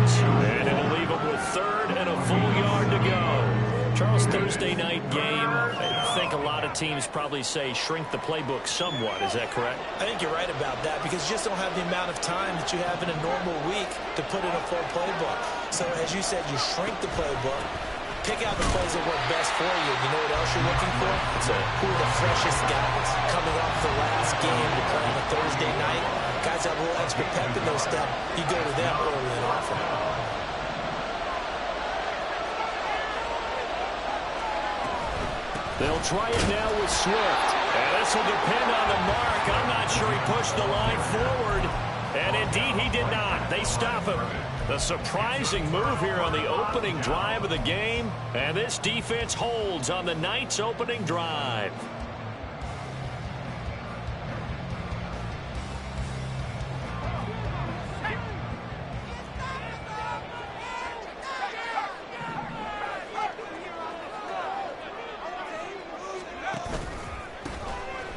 yards. And it'll leave them with third and a full yard to go. Charles, Thursday night game, I think a lot of teams probably say shrink the playbook somewhat. Is that correct? I think you're right about that because you just don't have the amount of time that you have in a normal week to put in a full playbook. So as you said, you shrink the playbook, pick out the plays that work best for you. You know what else you're looking for? It's who are the freshest guys coming off the last game to play on a Thursday night. Guys have a little extra pep in their step. You go to them early and often. They'll try it now with Swift. And this will depend on the mark. I'm not sure he pushed the line forward. And indeed, he did not. They stop him. The surprising move here on the opening drive of the game. And this defense holds on the night's opening drive.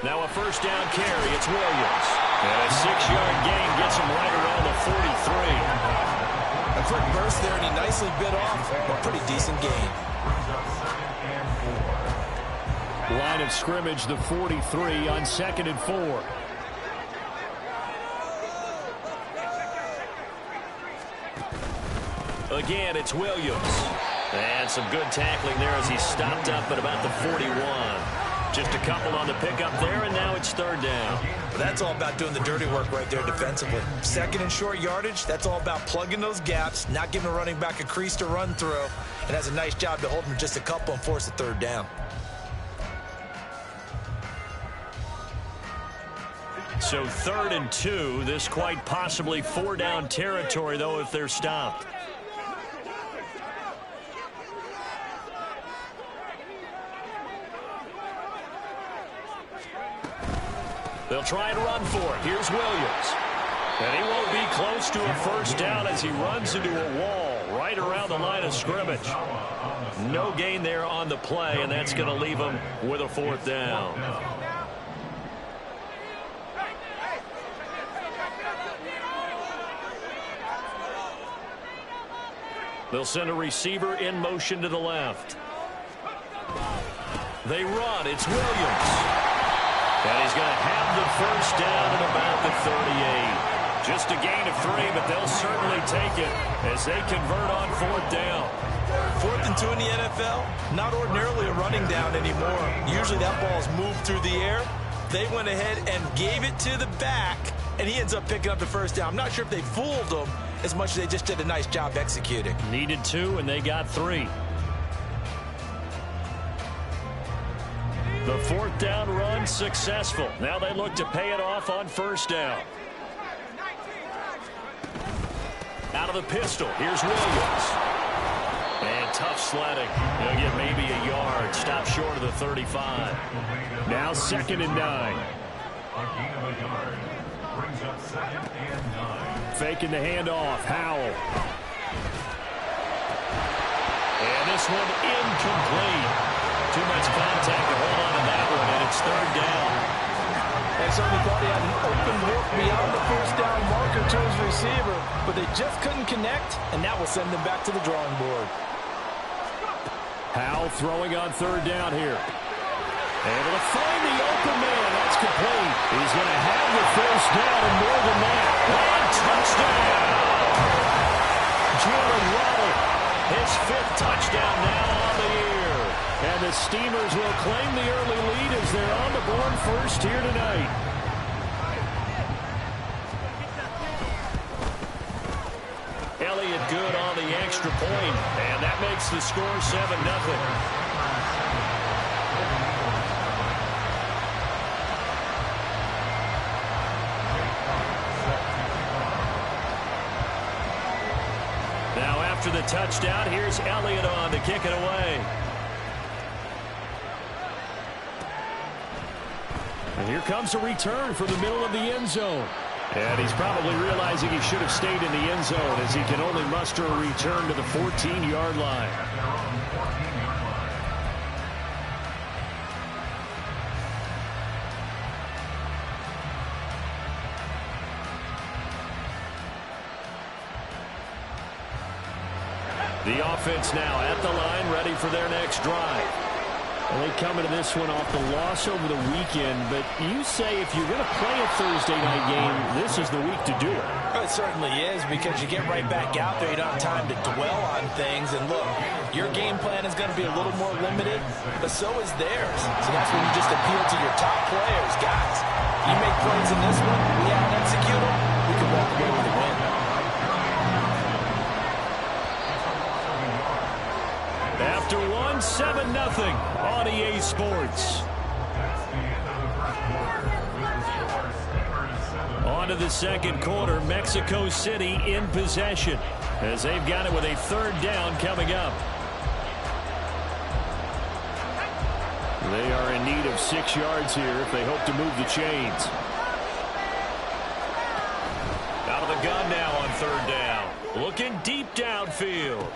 Now a first down carry. It's Williams. And a 6-yard gain gets him right around the 43. A quick burst there, and he nicely bit off a pretty decent gain. Line of scrimmage, the 43 on 2nd and 4. Again, it's Williams. And some good tackling there as he stopped up at about the 41. Just a couple on the pickup there, and now it's third down. But that's all about doing the dirty work right there defensively. 2nd and short yardage, that's all about plugging those gaps, not giving a running back a crease to run through, and has a nice job to hold him just a couple and force a third down. So 3rd and 2, this quite possibly 4-down territory, though, if they're stopped. They'll try and run for it. Here's Williams. And he won't be close to a first down as he runs into a wall right around the line of scrimmage. No gain there on the play, and that's going to leave him with a 4th down. They'll send a receiver in motion to the left. They run. It's Williams. And he's going to have the first down at about the 38. Just a gain of 3, but they'll certainly take it as they convert on 4th down. 4th and 2 in the NFL, not ordinarily a running down anymore. Usually that ball is moved through the air. They went ahead and gave it to the back, and he ends up picking up the first down. I'm not sure if they fooled him as much as they just did a nice job executing. Needed 2, and they got 3. The 4th down run successful. Now they look to pay it off on first down. Out of the pistol, here's Williams. And tough sledding. He'll get maybe a yard. Stop short of the 35. Now 2nd and 9. Faking the handoff. Howell. And this one incomplete. Too much contact to hold on to that one, and it's 3rd down. They certainly thought he had an open look beyond the first down marker to his receiver, but they just couldn't connect, and that will send them back to the drawing board. Howell throwing on 3rd down here. Able to find the open man. That's complete. He's going to have the first down and more than that. And touchdown! Jalen Waddle, his 5th touchdown now on the year. And the Steamers will claim the early lead as they're on the board first here tonight. Elliott good on the extra point, and that makes the score 7-0. Now after the touchdown, here's Elliott on to kick it away. And here comes a return from the middle of the end zone. And he's probably realizing he should have stayed in the end zone as he can only muster a return to the 14-yard line. The offense now at the line, ready for their next drive. Well, they come into this one off the loss over the weekend, but you say if you're going to play a Thursday night game, this is the week to do it. Well, it certainly is, because you get right back out there. You don't have time to dwell on things. And look, your game plan is going to be a little more limited, but so is theirs. So that's when you just appeal to your top players. Guys, you make plays in this one, we out-execute them, we can walk away with a win. After one, 7-0 on EA Sports. On to the second quarter. Mexico City in possession as they've got it with a third down coming up. They are in need of 6 yards here if they hope to move the chains. Out of the gun now on third down. Looking deep downfield.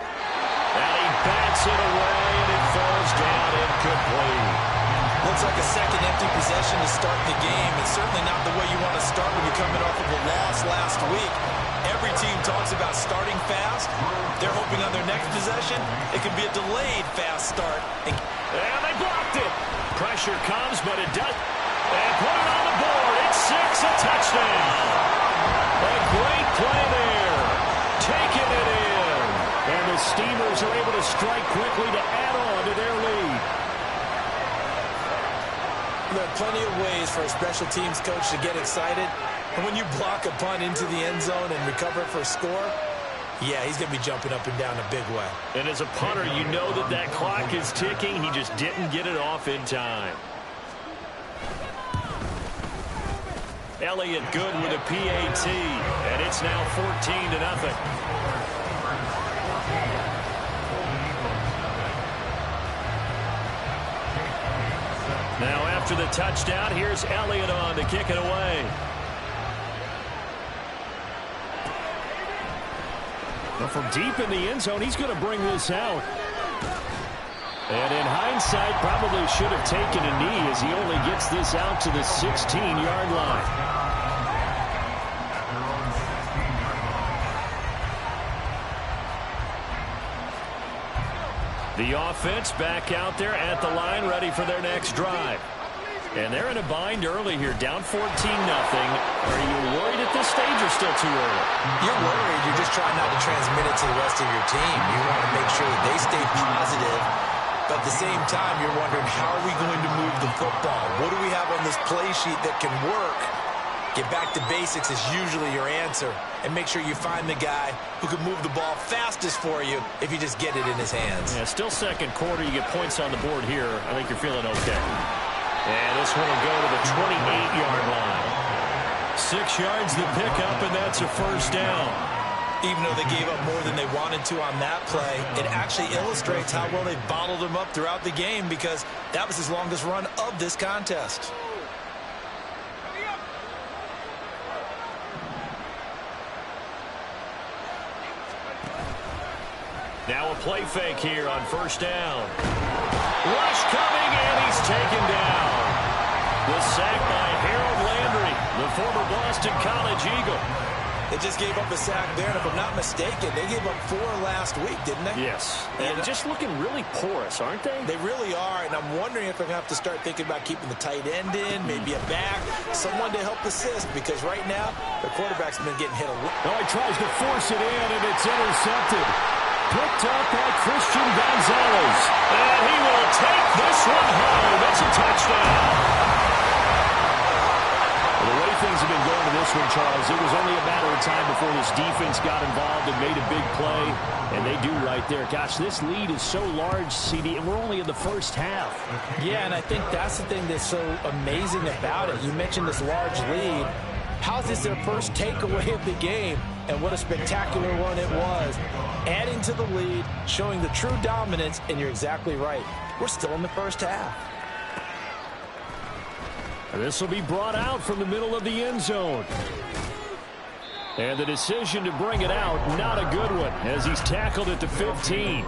And he bats it away, and it falls down incomplete. Looks like a second empty possession to start the game. It's certainly not the way you want to start when you're coming off of a loss last week. Every team talks about starting fast. They're hoping on their next possession, it can be a delayed fast start. And they blocked it. Pressure comes, but it does. And put it on the board. It's 6, a touchdown. A great play there. Taking it in. And the Steamers are able to strike quickly to add on to their lead. there are plenty of ways for a special teams coach to get excited. And when you block a punt into the end zone and recover it for a score, yeah, he's going to be jumping up and down a big way. And as a punter, you know that that clock is ticking. He just didn't get it off in time. Elliott good with a PAT, and it's now 14-0. Now after the touchdown, here's Elliott on to kick it away. Well, from deep in the end zone, he's going to bring this out. And in hindsight, probably should have taken a knee as he only gets this out to the 16-yard line. The offense back out there at the line, ready for their next drive. And they're in a bind early here, down 14-0. Are you worried at this stage or still too early? You're worried. You're just trying not to transmit it to the rest of your team. You want to make sure that they stay positive. But at the same time, you're wondering, how are we going to move the football? What do we have on this play sheet that can work? Get back to basics is usually your answer. And make sure you find the guy who can move the ball fastest for you if you just get it in his hands. Yeah, still second quarter. You get points on the board here. I think you're feeling okay. And this one will go to the 28-yard line. 6 yards the pickup, and that's a first down. Even though they gave up more than they wanted to on that play, it actually illustrates how well they bottled him up throughout the game, because that was his longest run of this contest. Now a play fake here on first down. Rush coming, and he's taken down. The sack by Harold Landry, the former Boston College Eagle. They just gave up a sack there, and if I'm not mistaken, they gave up 4 last week, didn't they? Yes. And just looking really porous, aren't they? They really are, and I'm wondering if they're going to have to start thinking about keeping the tight end in, maybe a back, someone to help assist, because right now, the quarterback's been getting hit a lot. Oh, he tries to force it in, and it's intercepted. Picked up by Christian Gonzalez. And he will take this one home. It's a touchdown. Well, the way things have been going to this one, Charles, it was only a matter of time before this defense got involved and made a big play. And they do right there. Gosh, this lead is so large, CD, and we're only in the first half. Yeah, and I think that's the thing that's so amazing about it. You mentioned this large lead. How's this their first takeaway of the game? And what a spectacular one it was. Adding to the lead, showing the true dominance, and you're exactly right. We're still in the first half. And this will be brought out from the middle of the end zone. And the decision to bring it out, not a good one, as he's tackled at the 15.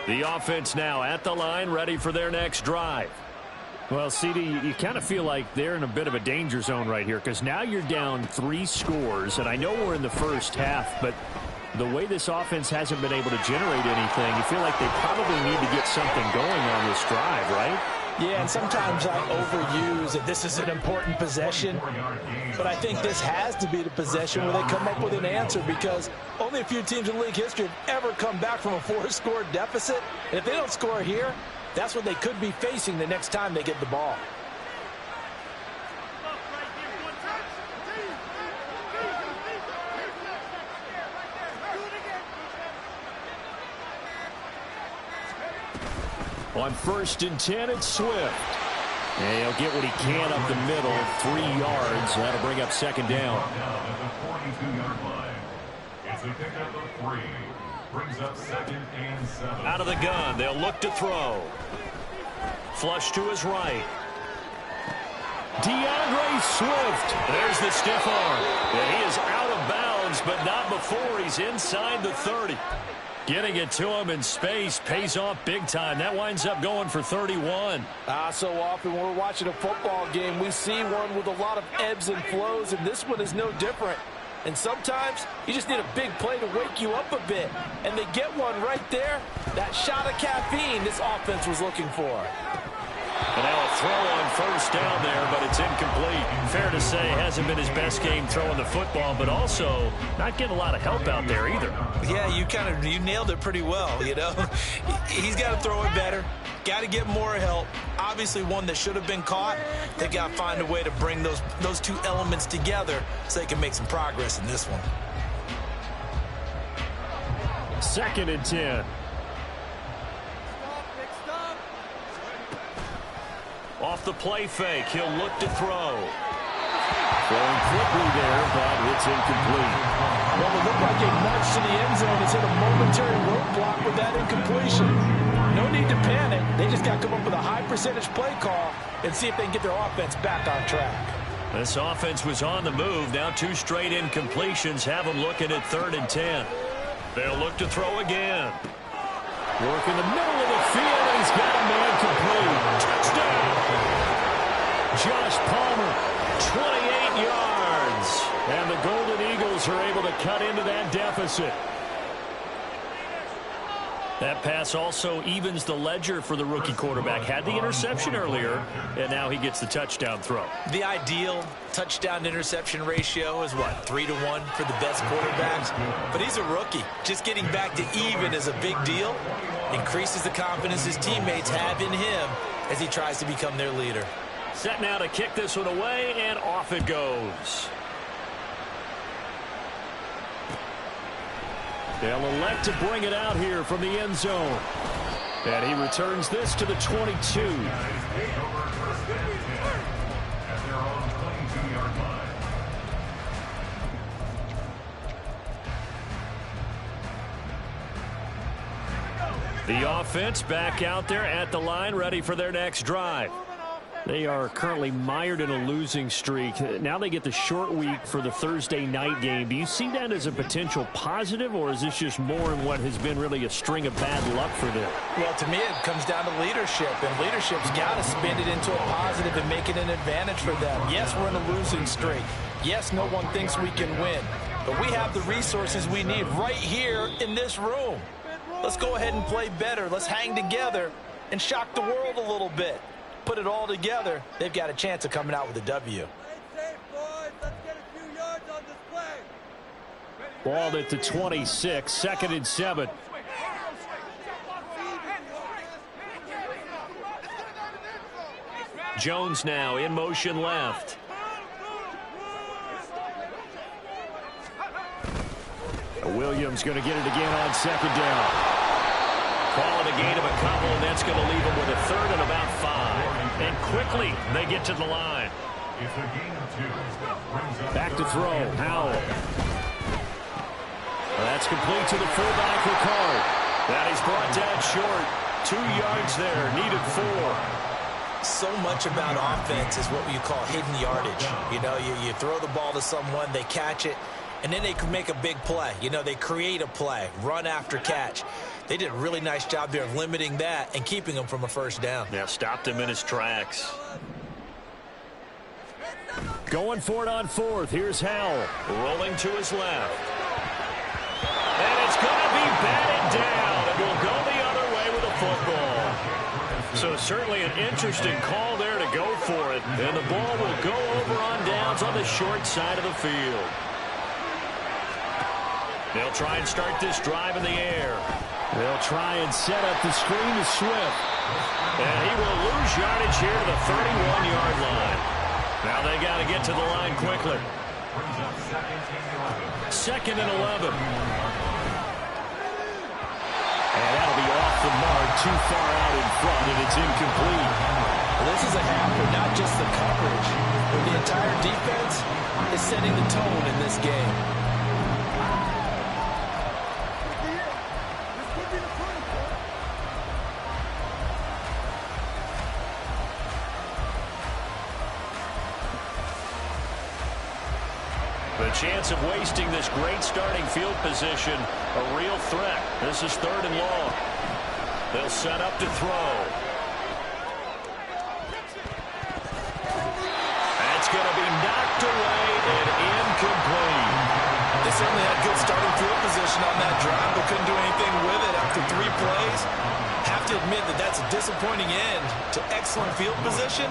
The offense now at the line, ready for their next drive. Well, CD, you kind of feel like they're in a bit of a danger zone right here because now you're down 3 scores, and I know we're in the first half, but the way this offense hasn't been able to generate anything, you feel like they probably need to get something going on this drive, right? Yeah, and sometimes I overuse that this is an important possession, but I think this has to be the possession where they come up with an answer because only a few teams in league history have ever come back from a 4-score deficit. And if they don't score here, that's what they could be facing the next time they get the ball. On 1st and 10, it's Swift. And he'll get what he can up the middle, 3 yards. That'll bring up 2nd down. At the 42-yard line. It's a pickup of 3. Brings up 2nd and 7. Out of the gun, they'll look to throw. Flush to his right. DeAndre Swift. There's the stiff arm. And he is out of bounds, but not before he's inside the 30. Getting it to him in space pays off big time. That winds up going for 31. So often when we're watching a football game, we see one with a lot of ebbs and flows, and this one is no different. And sometimes you just need a big play to wake you up a bit. And they get one right there. That shot of caffeine this offense was looking for. And now a throw on 1st down there, but it's incomplete. Fair to say, hasn't been his best game throwing the football, but also not getting a lot of help out there either. Yeah, you nailed it pretty well, you know. He's got to throw it better. Got to get more help. Obviously one that should have been caught. They got to find a way to bring those 2 elements together so they can make some progress in this one. 2nd and 10. Off the play fake, he'll look to throw. Throwing quickly there, but it's incomplete. Well, it looked like a march to the end zone. It's hit a momentary roadblock with that incompletion. No need to panic. They just got to come up with a high percentage play call and see if they can get their offense back on track. This offense was on the move. Now 2 straight incompletions have them looking at 3rd and 10. They'll look to throw again. Work in the middle of the field, and he's got a man complete. Touchdown! Josh Palmer, 28 yards. And the Golden Eagles are able to cut into that deficit. That pass also evens the ledger for the rookie quarterback. Had the interception earlier, and now he gets the touchdown throw. The ideal touchdown-interception ratio is, what, 3-to-1 for the best quarterbacks? But he's a rookie. Just getting back to even is a big deal. Increases the confidence his teammates have in him as he tries to become their leader. Set now to kick this one away, and off it goes. They'll elect to bring it out here from the end zone. And he returns this to the 22. The offense back out there at the line, ready for their next drive. They are currently mired in a losing streak. Now they get the short week for the Thursday night game. Do you see that as a potential positive, or is this just more in what has been really a string of bad luck for them? Well, to me, it comes down to leadership, and leadership's got to spin it into a positive and make it an advantage for them. Yes, we're in a losing streak. Yes, no one thinks we can win, but we have the resources we need right here in this room. Let's go ahead and play better. Let's hang together and shock the world a little bit. Put it all together, they've got a chance of coming out with a W. Ball at the 26, 2nd and 7. Jones now in motion left. Williams going to get it again on 2nd down. Call it a gain of a couple, and that's going to leave them with a 3rd and about 5. And quickly, they get to the line. It's a gain of 2. Back to throw, Howell. That's complete to the fullback, Ricard. That he's brought down short. 2 yards there, needed 4. So much about offense is what you call hidden yardage. You know, you throw the ball to someone, they catch it, and then they can make a big play. You know, they create a play, run after catch. They did a really nice job there of limiting that and keeping him from a first down. Yeah, stopped him in his tracks. Going for it on fourth. Here's Howell. Rolling to his left. And it's going to be batted down. It will go the other way with a football. So certainly an interesting call there to go for it. And the ball will go over on downs on the short side of the field. They'll try and start this drive in the air. They'll try and set up the screen to Swift. And he will lose yardage here to the 31-yard line. Now they got to get to the line quickly. Second and 11. And that'll be off the mark, too far out in front, and it's incomplete. Well, this is a half where not just the coverage, but the entire defense is setting the tone in this game. The chance of wasting this great starting field position, a real threat. This is third and long. They'll set up to throw. That's going to be knocked away and incomplete. They certainly had good starting field position on that drive, but couldn't do anything with it after 3 plays. Have to admit that that's a disappointing end to excellent field position.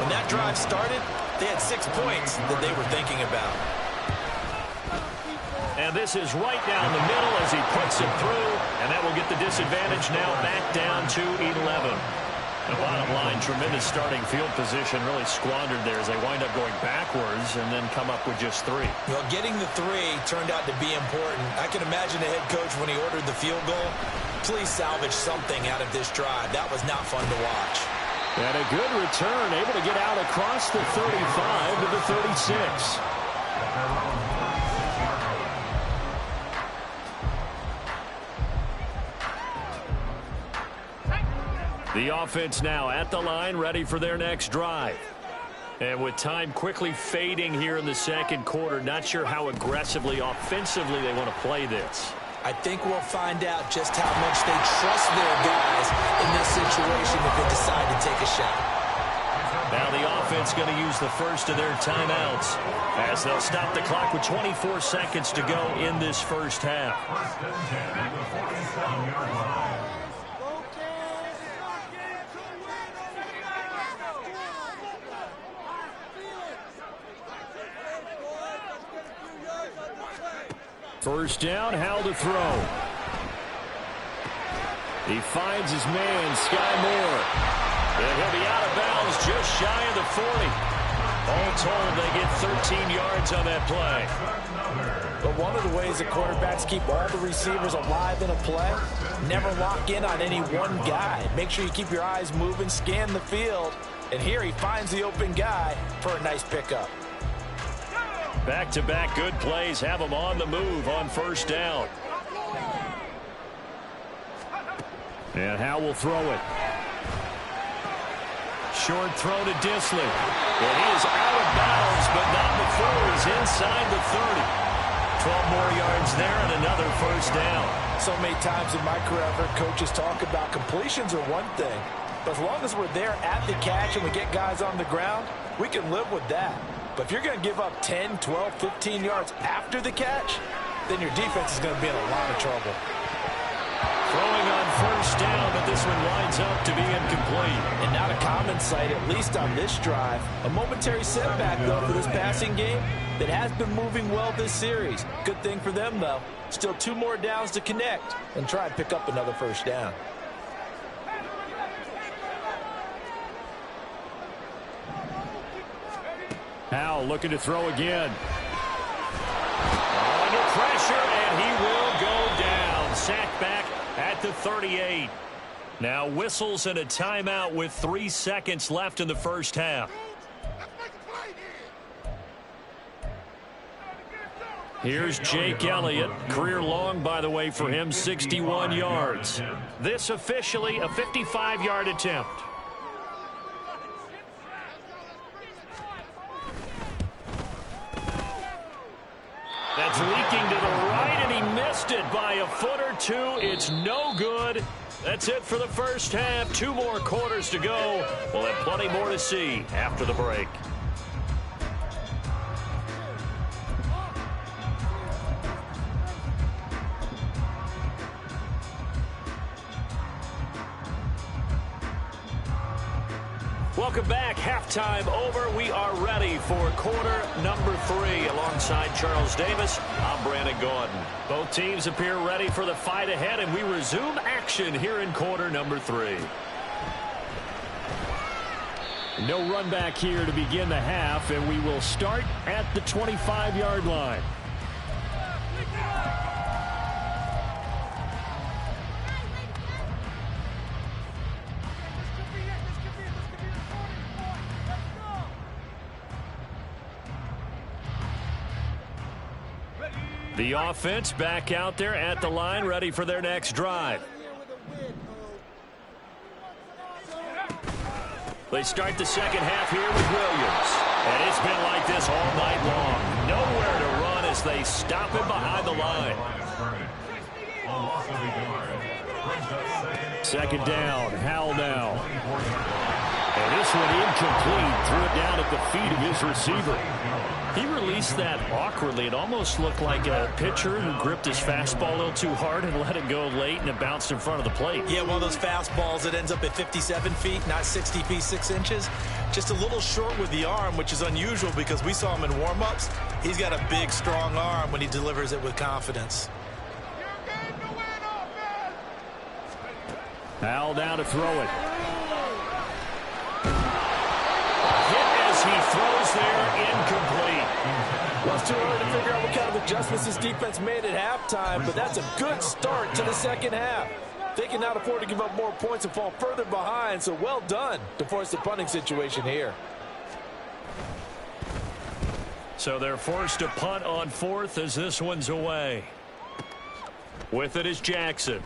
When that drive started, they had 6 points that they were thinking about. And this is right down the middle as he puts it through, and that will get the disadvantage now back down to 11. The bottom line, tremendous starting field position, really squandered there as they wind up going backwards and then come up with just 3. Well, getting the 3 turned out to be important. I can imagine the head coach when he ordered the field goal, please salvage something out of this drive. That was not fun to watch. And a good return, able to get out across the 35 to the 36. The offense now at the line, ready for their next drive. And with time quickly fading here in the second quarter, not sure how aggressively, offensively they want to play this. I think we'll find out just how much they trust their guys in this situation if they decide to take a shot. Now the offense going to use the first of their timeouts as they'll stop the clock with 24 seconds to go in this first half. First down, Howell to throw. He finds his man, Sky Moore. And he'll be out of bounds just shy of the 40. All told, they get 13 yards on that play. But one of the ways the quarterbacks keep all the receivers alive in a play, never lock in on any one guy. Make sure you keep your eyes moving, scan the field. And here he finds the open guy for a nice pickup. Back-to-back good plays have them on the move on first down. And Howell will throw it. Short throw to Disley. And he is out of bounds, but not before he's inside the 30. 12 more yards there and another first down. So many times in my career, I've heard coaches talk about completions are one thing. But as long as we're there at the catch and we get guys on the ground, we can live with that. But if you're going to give up 10, 12, 15 yards after the catch, then your defense is going to be in a lot of trouble. Throwing on first down, but this one winds up to be incomplete. And not a common sight, at least on this drive. A momentary setback, though, for this passing game that has been moving well this series. Good thing for them, though. Still 2 more downs to connect and try and pick up another first down. Howell looking to throw again. Under pressure, and he will go down. Sacked back at the 38. Now whistles and a timeout with 3 seconds left in the first half. Here's Jake Elliott. Career long, by the way, for him, 61 yards. This officially a 55-yard attempt. That's leaking to the right, and he Missed it by a foot or two. It's no good. That's it for the first half. 2 more quarters to go. We'll have plenty more to see after the break. Welcome back. Halftime over. We are ready for quarter number 3. Alongside Charles Davis, I'm Brandon Gordon. Both teams appear ready for the fight ahead, and we resume action here in quarter number 3. No run back here to begin the half, and we will start at the 25-yard line. The offense back out there at the line, ready for their next drive. They start the second half here with Williams. And it's been like this all night long. Nowhere to run as they stop him behind the line. Second down, Howell now. And this one incomplete. Threw it down at the feet of his receiver. He released that awkwardly. It almost looked like a pitcher who gripped his fastball a little too hard and let it go late, and it bounced in front of the plate. Yeah, one of those fastballs that ends up at 57 feet, not 60 feet, 6 inches. Just a little short with the arm, which is unusual because we saw him in warm-ups. He's got a big, strong arm when he delivers it with confidence. Howell down to throw it. He throws there, incomplete. Well, it's too early to figure out what kind of adjustments this defense made at halftime, but that's a good start to the second half. They can not afford to give up more points and fall further behind, so well done to force the punting situation here. So they're forced to punt on 4th as this one's away. With it is Jackson.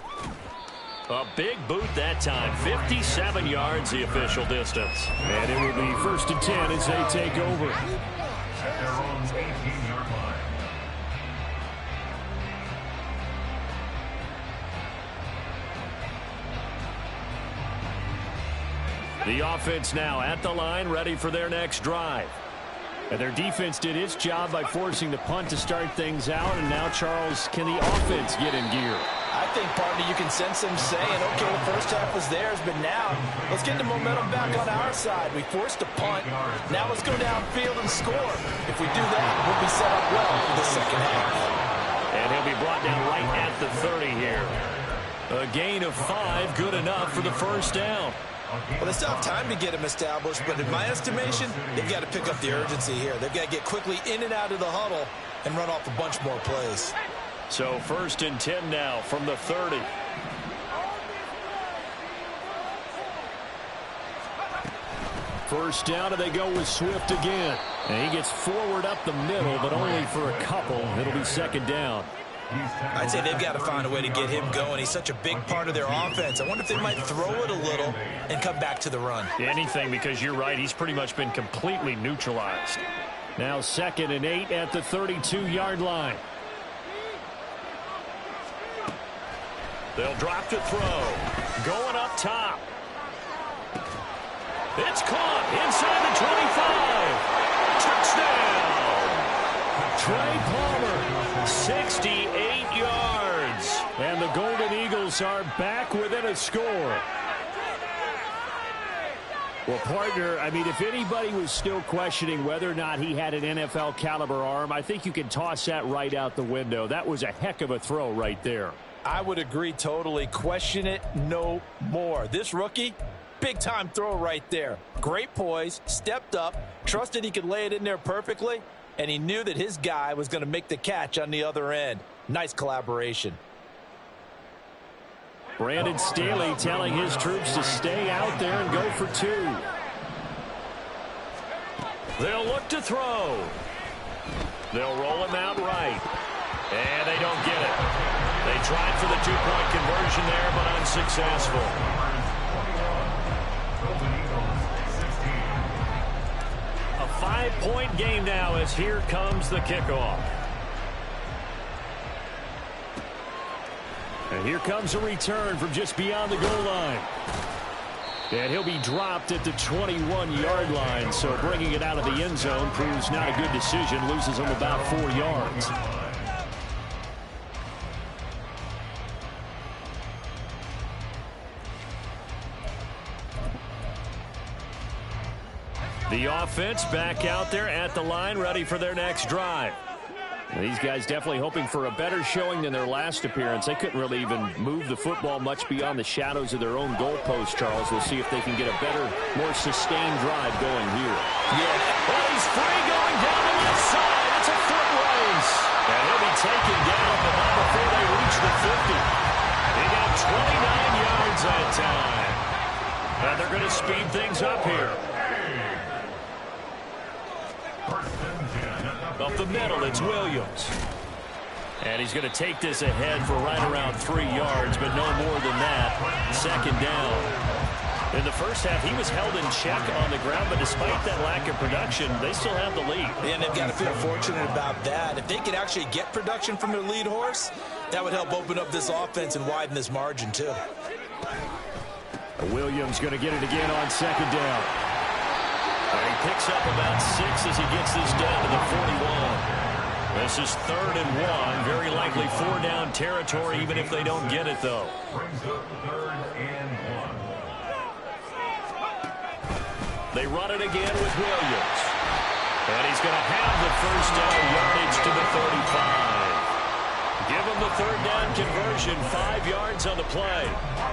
A big boot that time. 57 yards the official distance. And it will be 1st and 10 as they take over. At their own 18-yard line. The offense now at the line, ready for their next drive. And their defense did its job by forcing the punt to start things out. And now, Charles, can the offense get in gear? I think, partner, you can sense them saying, okay, the first half was theirs, but now let's get the momentum back on our side. We forced a punt. Now let's go downfield and score. If we do that, we'll be set up well for the second half. And he'll be brought down right at the 30 here. A gain of 5, good enough for the first down. Well, they still have time to get him established, but in my estimation, they've got to pick up the urgency here. They've got to get quickly in and out of the huddle and run off a bunch more plays. So 1st and 10 now from the 30. First down, and they go with Swift again. And he gets forward up the middle, but only for a couple. It'll be 2nd down. I'd say they've got to find a way to get him going. He's such a big part of their offense. I wonder if they might throw it a little and come back to the run. Anything, because you're right. He's pretty much been completely neutralized. Now 2nd and 8 at the 32-yard line. They'll drop to throw. Going up top. It's caught inside the 25. Touchdown. Trey Palmer, 68 yards. And the Golden Eagles are back within a score. Well, partner, I mean, if anybody was still questioning whether or not he had an NFL caliber arm, I think you can toss that right out the window. That was a heck of a throw right there. I would agree totally. Question it no more. This rookie, big-time throw right there. Great poise, stepped up, trusted he could lay it in there perfectly, and he knew that his guy was going to make the catch on the other end. Nice collaboration. Brandon Staley telling his troops to stay out there and go for 2. They'll look to throw. They'll roll him out right. And they don't get it. They tried for the 2-point conversion there, but unsuccessful. A 5-point game now as here comes the kickoff. And here comes a return from just beyond the goal line. And he'll be dropped at the 21-yard line, so bringing it out of the end zone proves not a good decision, loses him about 4 yards. The offense back out there at the line, ready for their next drive. These guys definitely hoping for a better showing than their last appearance. They couldn't really even move the football much beyond the shadows of their own goalpost, Charles. We'll see if they can get a better, more sustained drive going here. Yeah. Well, he's free going down the left side. It's a foot race. And he'll be taken down, but not before they reach the 50. He got 29 yards that time. And they're going to speed things up here. Up the middle, it's Williams. And he's going to take this ahead for right around 3 yards, but no more than that. Second down. In the first half, he was held in check on the ground, but despite that lack of production, they still have the lead. And they've got to feel fortunate about that. If they could actually get production from their lead horse, that would help open up this offense and widen this margin, too. Williams going to get it again on second down. And he picks up about 6 as he gets this down to the 41. This is 3rd and 1. Very likely 4-down territory, even if they don't get it, though. Brings up 3rd and 1. They run it again with Williams. And he's going to have the first down yardage to the 35. Give him the 3rd down conversion, 5 yards on the play.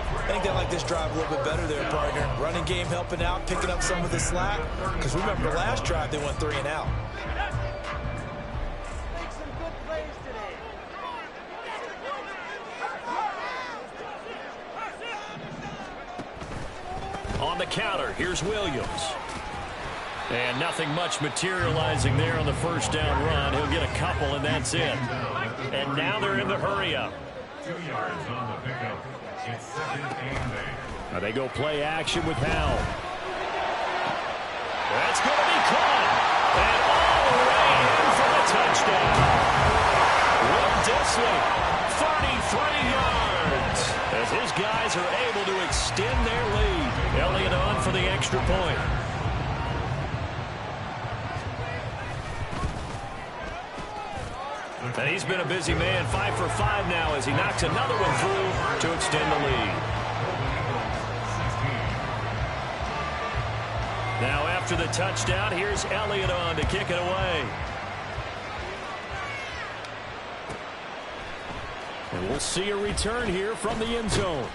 I think they like this drive a little bit better there, partner. Running game helping out, picking up some of the slack. Because remember, the last drive, they went 3 and out. Make some good plays today. On the counter, here's Williams. And nothing much materializing there on the first down run. He'll get a couple, and that's it. And now they're in the hurry-up. 2 yards on the pickup. It's 2nd and 8. They go play action with Howell. That's going to be caught. And all the way in for the touchdown. Will Disley, 33 yards. As his guys are able to extend their lead. Elliott on for the extra point. And he's been a busy man, 5 for 5 now as he knocks another one through to extend the lead. Now after the touchdown, here's Elliott on to kick it away. And we'll see a return here from the end zone.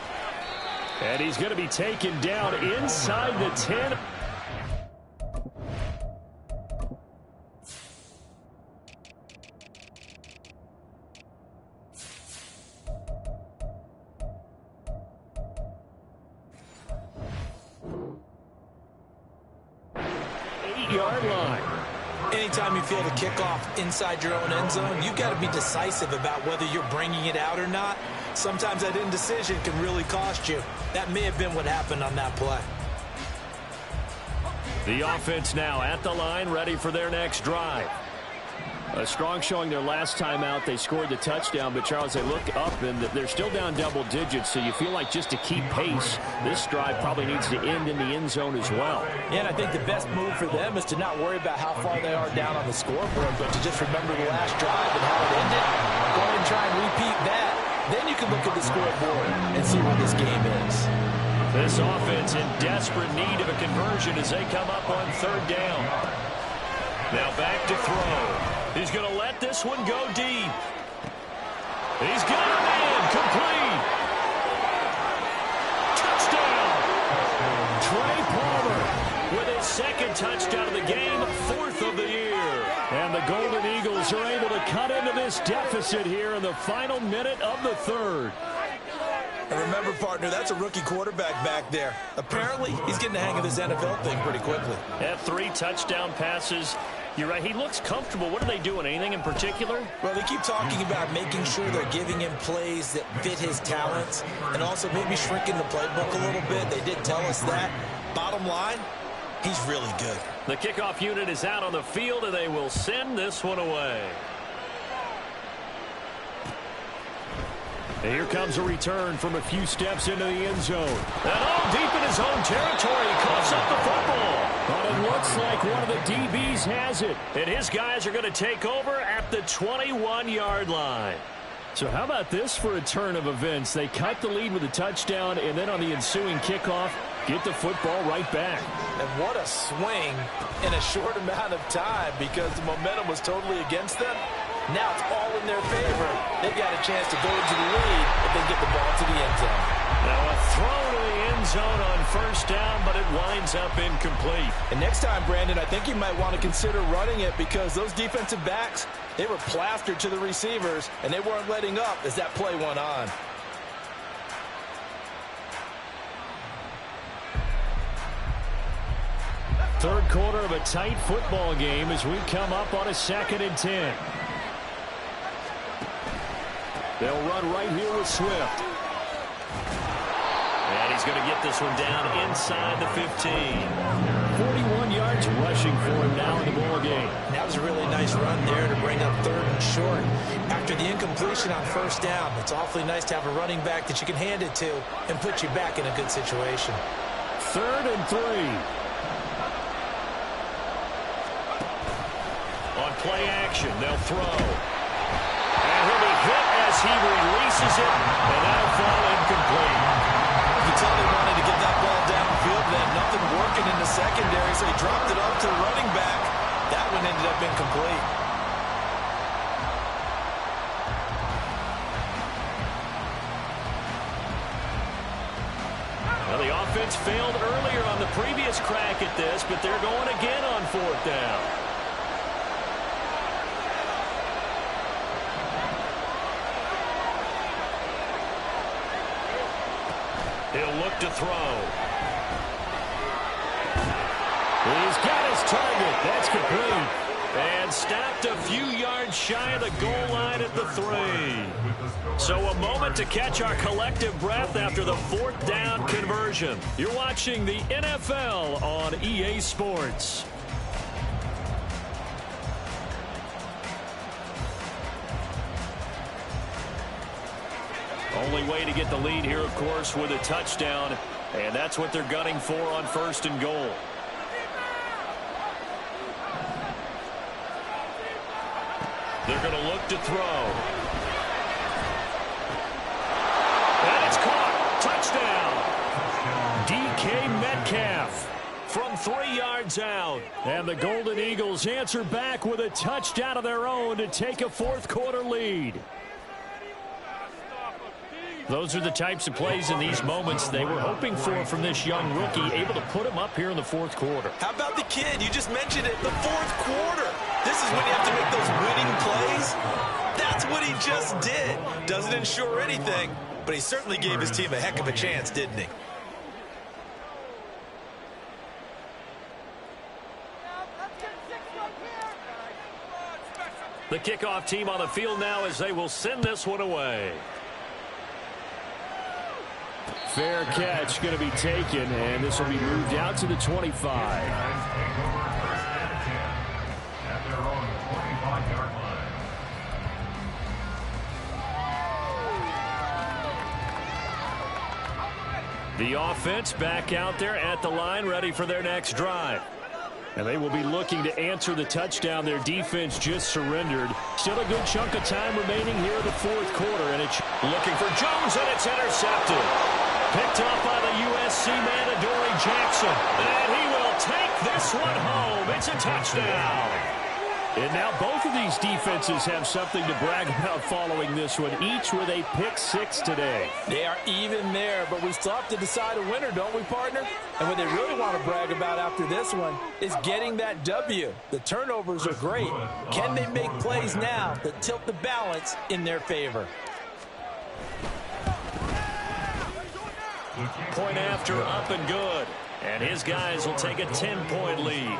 And he's going to be taken down inside the 10. Yard line. Anytime you feel the kickoff inside your own end zone, you've got to be decisive about whether you're bringing it out or not. Sometimes that indecision can really cost you. That may have been what happened on that play. The offense now at the line, ready for their next drive. A strong showing their last time out. They scored the touchdown, but, Charles, they look up, and they're still down double digits, so you feel like just to keep pace, this drive probably needs to end in the end zone as well. Yeah, and I think the best move for them is to not worry about how far they are down on the scoreboard, but to just remember the last drive and how it ended. Go ahead and try and repeat that. Then you can look at the scoreboard and see where this game is. This offense in desperate need of a conversion as they come up on 3rd down. Now back to throw. He's going to let this one go deep. He's got it in. Complete. Touchdown. Trey Palmer with his 2nd touchdown of the game, 4th of the year. And the Golden Eagles are able to cut into this deficit here in the final minute of the 3rd. And remember, partner, that's a rookie quarterback back there. Apparently, he's getting the hang of this NFL thing pretty quickly. Had 3 touchdown passes. You're right. He looks comfortable. What are they doing? Anything in particular? Well, they keep talking about making sure they're giving him plays that fit his talents and also maybe shrinking the playbook a little bit. They did tell us that. Bottom line, he's really good. The kickoff unit is out on the field, and they will send this one away. And here comes a return from a few steps into the end zone. And all deep in his own territory, he coughs up the football. But it looks like one of the DBs has it. And his guys are going to take over at the 21-yard line. So how about this for a turn of events? They cut the lead with a touchdown, and then on the ensuing kickoff, get the football right back. And what a swing in a short amount of time because the momentum was totally against them. Now it's all in their favor. They've got a chance to go into the lead if they get the ball to the end zone. Now a throw to the end zone on first down, but it winds up incomplete. And next time, Brandon, I think you might want to consider running it because those defensive backs, they were plastered to the receivers, and they weren't letting up as that play went on. Third quarter of a tight football game as we come up on a 2nd and 10. They'll run right here with Swift. And he's going to get this one down inside the 15. 41 yards rushing for him now in the ball game. That was a really nice run there to bring up 3rd and short. After the incompletion on first down, it's awfully nice to have a running back that you can hand it to and put you back in a good situation. 3rd and 3. On play action, they'll throw. And he'll be hit as he releases it, and that'll fall incomplete. You can tell they wanted to get that ball downfield, but they had nothing working in the secondary, so he dropped it up to the running back. That one ended up incomplete. Well, the offense failed earlier on the previous crack at this, but they're going again on 4th down. He'll look to throw. He's got his target. That's complete. And stopped a few yards shy of the goal line at the 3. So a moment to catch our collective breath after the 4th down conversion. You're watching the NFL on EA Sports. Only way to get the lead here, of course, with a touchdown. And that's what they're gunning for on 1st and goal. They're going to look to throw. And it's caught. Touchdown. DK Metcalf from 3 yards out. And the Golden Eagles answer back with a touchdown of their own to take a 4th quarter lead. Those are the types of plays in these moments they were hoping for from this young rookie, able to put him up here in the 4th quarter. How about the kid? You just mentioned it, the 4th quarter. This is when you have to make those winning plays. That's what he just did. Doesn't ensure anything, but he certainly gave his team a heck of a chance, didn't he? The kickoff team on the field now as they will send this one away. Fair catch going to be taken, and this will be moved out to the 25. The offense back out there at the line, ready for their next drive. And they will be looking to answer the touchdown their defense just surrendered. Still a good chunk of time remaining here in the 4th quarter. And it's looking for Jones, and it's intercepted. Picked off by the USC man, Adoree Jackson. And he will take this one home. It's a touchdown. And now both of these defenses have something to brag about following this one, each with a pick 6 today. They are even there, but we still have to decide a winner, don't we, partner? And what they really want to brag about after this one is getting that W. The turnovers are great. Can they make plays now that tilt the balance in their favor? Point after, up and good. And his guys will take a 10-point lead.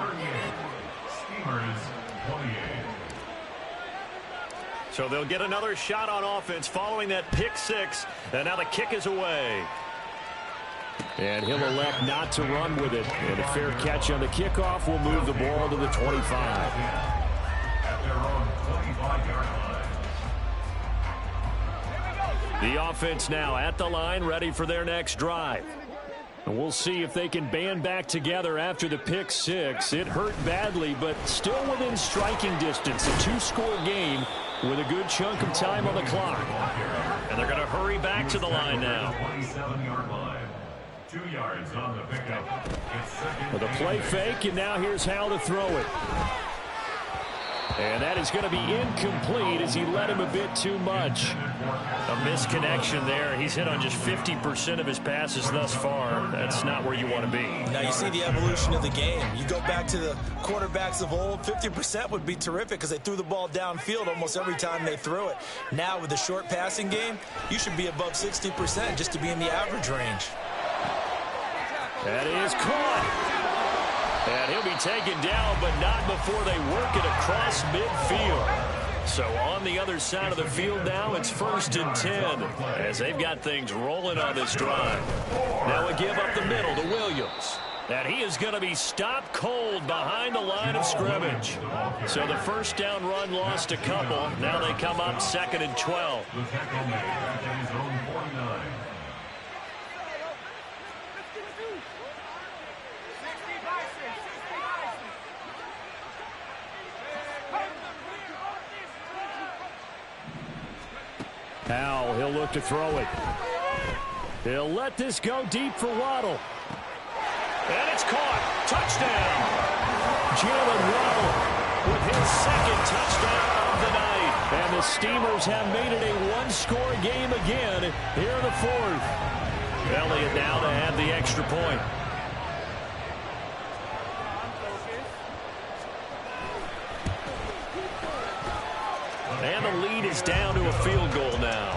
So they'll get another shot on offense following that pick 6. And now the kick is away. And he'll elect not to run with it. And a fair catch on the kickoff will move the ball to the 25. At their own 25-yard line. The offense now at the line, ready for their next drive. And we'll see if they can band back together after the pick six. It hurt badly, but still within striking distance. A two-score game with a good chunk of time on the clock. And they're going to hurry back to the line now. 27-yard line. 2 yards on the pickup. With a play fake, and now here's how to throw it. And that is going to be incomplete as he led him a bit too much. A misconnection there. He's hit on just 50% of his passes thus far. That's not where you want to be. Now you see the evolution of the game. You go back to the quarterbacks of old, 50% would be terrific because they threw the ball downfield almost every time they threw it. Now with the short passing game, you should be above 60% just to be in the average range. That is caught. And he'll be taken down, but not before they work it across midfield. So on the other side of the field now, it's 1st and 10 as they've got things rolling on this drive. Now a give up the middle to Williams. And he is going to be stopped cold behind the line of scrimmage. So the first down run lost a couple. Now they come up 2nd and 12. The tackle made at his own 49. Now he'll look to throw it. He'll let this go deep for Waddle. And it's caught. Touchdown. Jalen Waddle with his 2nd touchdown of the night. And the Steamers have made it a one-score game again here in the 4th. Elliott now to have the extra point. And the lead is down to a field goal now.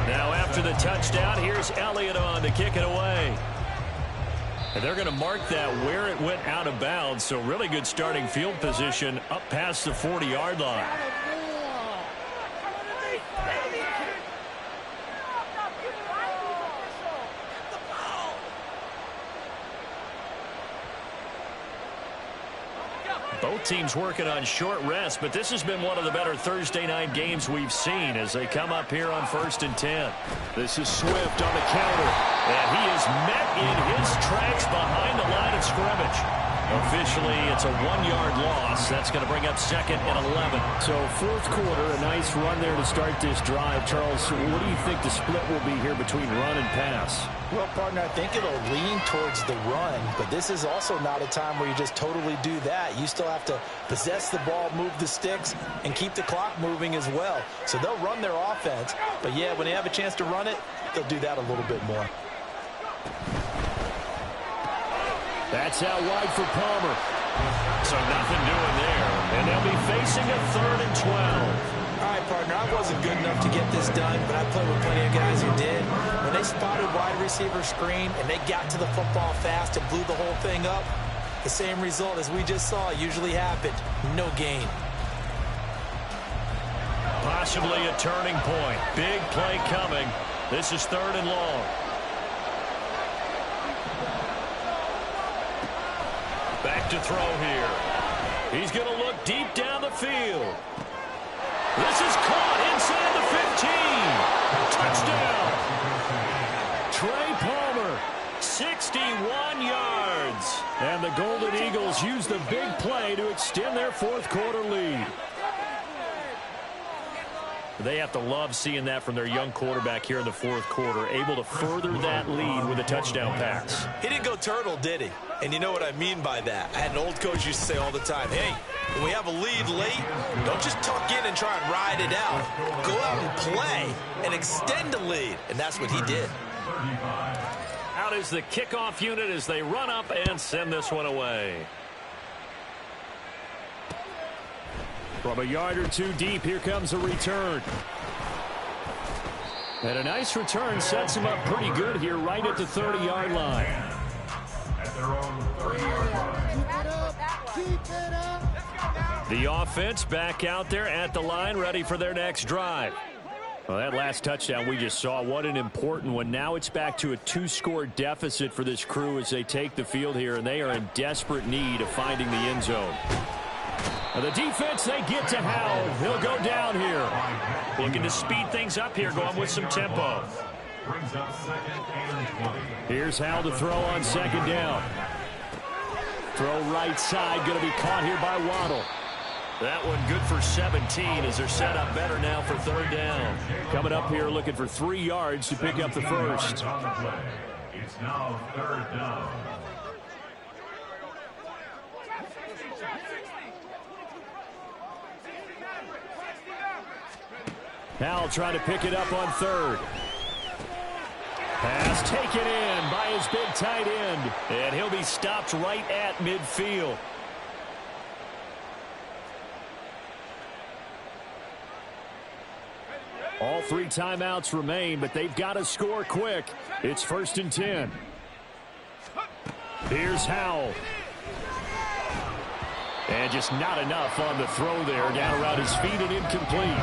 Now after the touchdown, here's Elliott on to kick it away. And they're going to mark that where it went out of bounds. So really good starting field position up past the 40-yard line. Both teams working on short rest, but this has been one of the better Thursday night games we've seen as they come up here on 1st and 10. This is Swift on the counter, and he is met in his tracks behind the line of scrimmage. Officially, it's a 1-yard loss. That's going to bring up 2nd and 11. So 4th quarter, a nice run there to start this drive. Charles, what do you think the split will be here between run and pass? Well, partner, I think it'll lean towards the run, but this is also not a time where you just totally do that. You still have to possess the ball, move the sticks, and keep the clock moving as well. So they'll run their offense, but yeah, when they have a chance to run it, they'll do that a little bit more. That's out wide for Palmer. So nothing doing there. And they'll be facing a 3rd and 12. All right, partner, I wasn't good enough to get this done, but I played with plenty of guys who did. When they spotted wide receiver screen and they got to the football fast and blew the whole thing up, the same result as we just saw usually happened. No gain. Possibly a turning point. Big play coming. This is 3rd and long. Back to throw here. He's going to look deep down the field. This is caught inside the 15. Touchdown. Trey Palmer, 61 yards. And the Golden Eagles use the big play to extend their 4th quarter lead. They have to love seeing that from their young quarterback here in the 4th quarter, able to further that lead with a touchdown pass. He didn't go turtle, did he? And you know what I mean by that. I had an old coach used to say all the time, hey, when we have a lead late, don't just tuck in and try and ride it out. Go out and play and extend the lead. And that's what he did. Out is the kickoff unit as they run up and send this one away. From a yard or two deep, here comes a return. And a nice return sets him up pretty good here right at the 30-yard line. At their own 30-yard line. Keep it up. The offense back out there at the line, ready for their next drive. Well, that last touchdown we just saw, what an important one. Now it's back to a 2-score deficit for this crew as they take the field here, and they are in desperate need of finding the end zone. Now the defense, they get to Howell. He'll go down here. Looking to speed things up here, going with some tempo. Brings up 2nd and 20. Here's Howell to throw on 2nd down. Throw right side, going to be caught here by Waddle. That one good for 17 as they're set up better now for 3rd down. Coming up here looking for 3 yards to pick up the first. It's now 3rd down. Howell trying to pick it up on 3rd. Pass taken in by his big tight end. And he'll be stopped right at midfield. All 3 timeouts remain, but they've got to score quick. It's 1st and 10. Here's Howell. And just not enough on the throw there. Down around his feet and incomplete.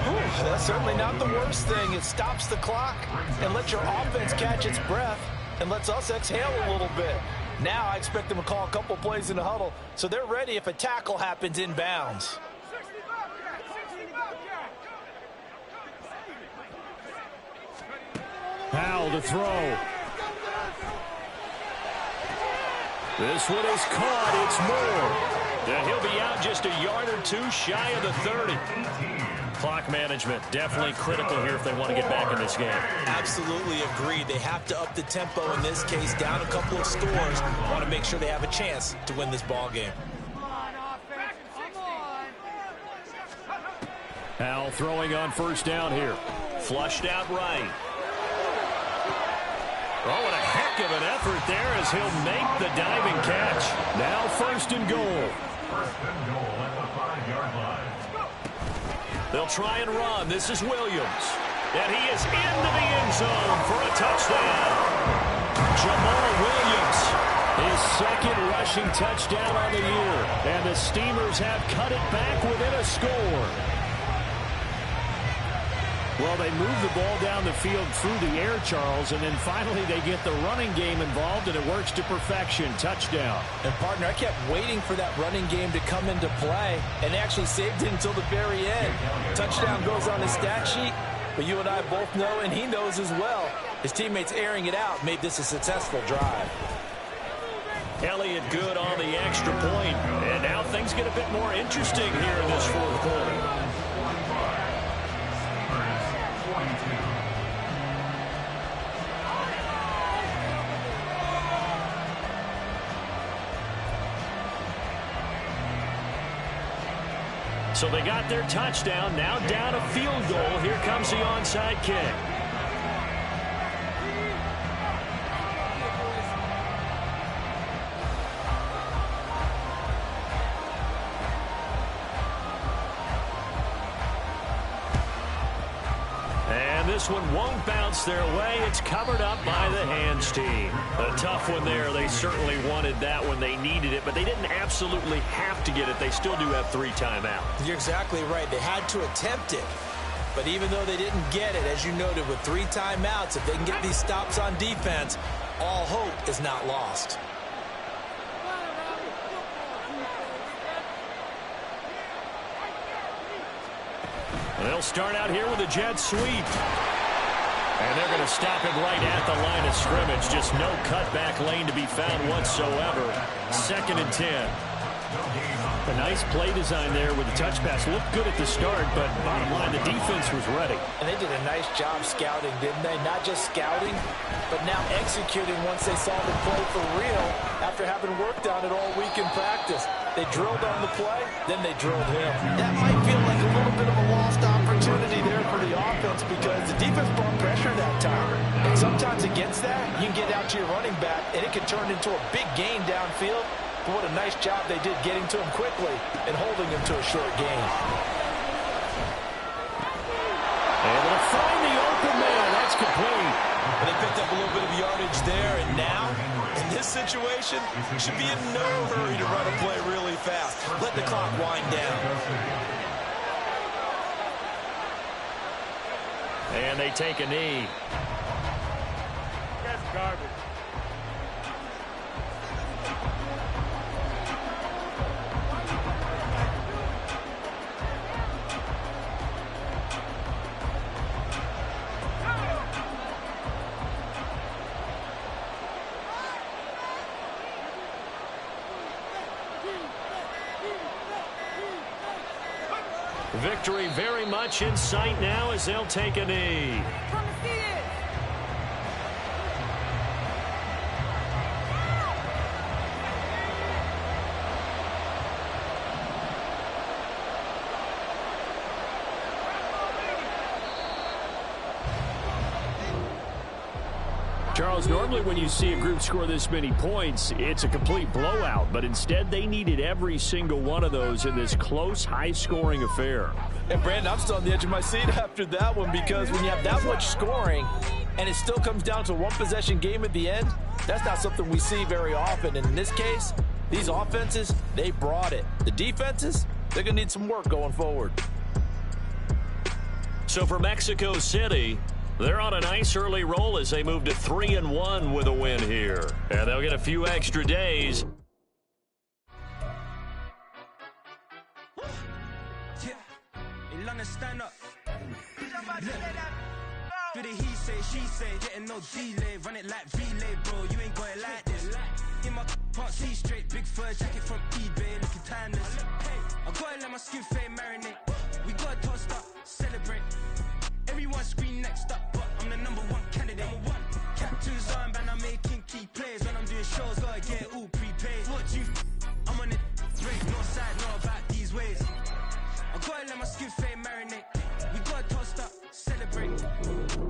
Ooh, that's certainly not the worst thing. It stops the clock and lets your offense catch its breath and lets us exhale a little bit. Now I expect them to call a couple plays in the huddle so they're ready if a tackle happens inbounds. Howell to throw. This one is caught. It's Moore. And he'll be out just a yard or 2 shy of the 30. Clock management definitely critical here if they want to get back in this game. Absolutely agreed. They have to up the tempo in this case, down a couple of scores. Want to make sure they have a chance to win this ball game. Howell throwing on 1st down here. Flushed out right. Oh, what a heck of an effort there as he'll make the diving catch. Now 1st and goal. 1st and goal at the 5-yard line. They'll try and run. This is Williams. And he is into the end zone for a touchdown. Jamal Williams, his 2nd rushing touchdown on the year. And the Steamers have cut it back within a score. Well, they move the ball down the field through the air, Charles, and then finally they get the running game involved, and it works to perfection. Touchdown. And, partner, I kept waiting for that running game to come into play and actually saved it until the very end. Touchdown goes on his stat sheet, but you and I both know, and he knows as well, his teammates airing it out made this a successful drive. Elliott good on the extra point, and now things get a bit more interesting here in this 4th quarter. So they got their touchdown, now down a field goal. Here comes the onside kick. And this one won't bounce their way. It's covered up by the hands team. A tough one there. They certainly wanted that when they needed it, but they didn't absolutely have to get it. They still do have 3 timeouts. You're exactly right. They had to attempt it. But even though they didn't get it, as you noted, with 3 timeouts, if they can get these stops on defense, all hope is not lost. They'll start out here with a jet sweep. And they're going to stop it right at the line of scrimmage. Just no cutback lane to be found whatsoever. 2nd and 10. A nice play design there with the touch pass. Looked good at the start, but bottom line, the defense was ready. And they did a nice job scouting, didn't they? Not just scouting, but now executing once they saw the play for real after having worked on it all week in practice. They drilled on the play, then they drilled him. That might feel like a little bit of a lost opportunity there for the offense because the defense brought pressure that time. And sometimes against that, you can get out to your running back, and it can turn into a big gain downfield. But what a nice job they did getting to him quickly and holding him to a short gain. Able to find the open man. That's complete. And they picked up a little bit of yardage there, and now, in this situation, should be in no hurry to run a play really fast. Let the clock wind down. And they take a knee. That's garbage. Victory very much in sight now as they'll take a knee. Come and see it. Charles, normally when you see a group score this many points, it's a complete blowout. But instead, they needed every single one of those in this close, high-scoring affair. And, Brandon, I'm still on the edge of my seat after that one because when you have that much scoring and it still comes down to a one-possession game at the end, that's not something we see very often. And in this case, these offenses, they brought it. The defenses, they're going to need some work going forward. So for Mexico City, they're on a nice early roll as they move to 3-1 with a win here. And they'll get a few extra days. Stand up. Do the he say, she say, getting no delay. Run it like relay, bro. You ain't got it like this. In my can't see straight. Big fur jacket from eBay, looking timeless. I gotta let my skin fade marinate. We gotta toast up, celebrate. Everyone scream next up, but I'm the #1 candidate. Captain's armband, I'm making key plays. When I'm doing shows, gotta get all prepaid. What you? I'm on it. Break, no side, know about these ways. I gotta let my skin fade marinate. We gotta toast up, celebrate.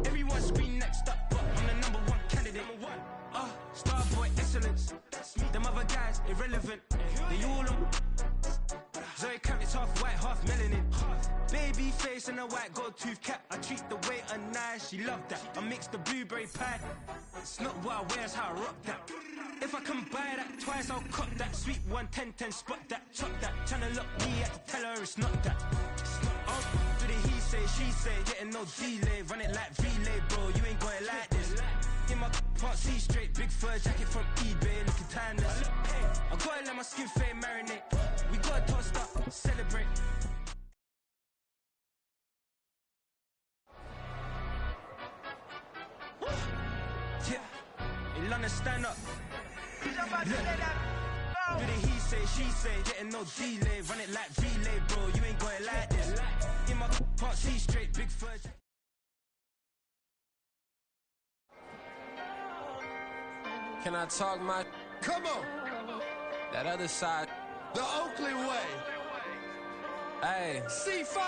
Everyone scream next up, but I'm the #1 candidate. Star boy excellence. Them other guys irrelevant. They all on. Zoe Kravitz half white, half melanin. Baby face and a white gold tooth cap. I treat the waiter nice, she love that. I mix the blueberry pie. It's not what I wear, it's how I rock that. If I can buy that twice, I'll cop that. Sweet 110, spot that, chop that. Tryna lock me at to tell her it's not that. Do the he say, she say, getting no delay. Run it like relay, bro, you ain't got it like this. In my can't see straight, big fur jacket from eBay, looking timeless. I gotta let my skin fade marinate. We gotta toast up, celebrate. Yeah, in London, stand up. Do the he say, she say, getting no delay. Run it like relay, bro, you ain't got it like this. In my can't see straight, big fur jacket. Can I talk my? Come on, That other side. the Oakley way. Hey, C5.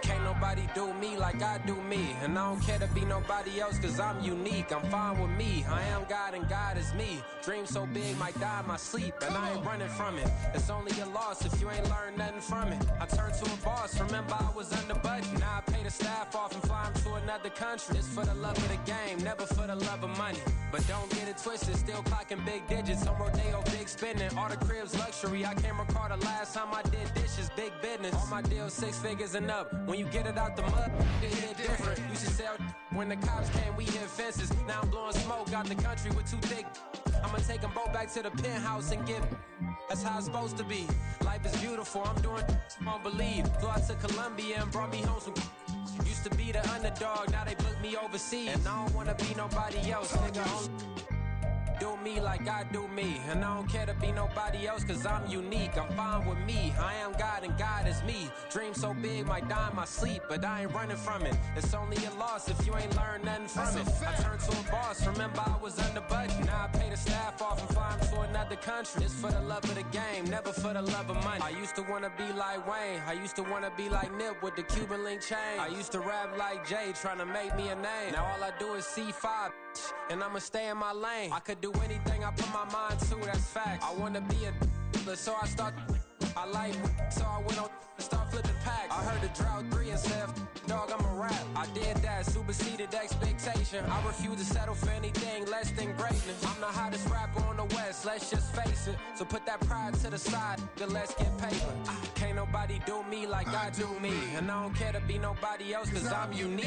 can't nobody do me like I do me. And I don't care to be nobody else cause I'm unique. I'm fine with me. I am God and God is me. Dream so big might die in my sleep. And I ain't running from it. It's only a loss if you ain't learned nothing from it. I turned to a boss. Remember I was under budget. Now I pay the staff off and fly 'em to another country. It's for the love of the game, never for the love of money. But don't get it twisted, still clocking big digits. On Rodeo, big spending. All the cribs luxury. I can't recall the last time I did dishes. Big business. All my deals 6 figures and up. When you get it out the mud, it hit different. Used to sell when the cops came, we hit fences. Now I'm blowing smoke out the country with 2 thick. I'ma take them both back to the penthouse and give. That's how it's supposed to be. Life is beautiful, I'm doing won't believe. Flew out to Colombia and brought me home some. Used to be the underdog, now they book me overseas. And I don't wanna be nobody else, nigga. Do me like I do me. And I don't care to be nobody else cause I'm unique. I'm fine with me. I am God and God is me. Dream so big might die in my sleep, but I ain't running from it. It's only a loss if you ain't learned nothing from it. I turned to a boss, remember I was under budget. Now I pay the staff off and fly 'em to another country. It's for the love of the game, never for the love of money. I used to wanna be like Wayne. I used to wanna be like Nip with the Cuban link chain. I used to rap like Jay, trying to make me a name. Now all I do is C5, and I'ma stay in my lane. I could do anything I put my mind to, that's facts. I wanna be a so I start. I like so I went on and start flipping packs. I heard the drought 3 and said, dog, I'm a rap. I did that, superseded expectation. I refuse to settle for anything less than greatness. I'm the hottest rapper on the West, let's just face it. So put that pride to the side, then let's get paper. Can't nobody do me like I do me. And I don't care to be nobody else cause I'm unique.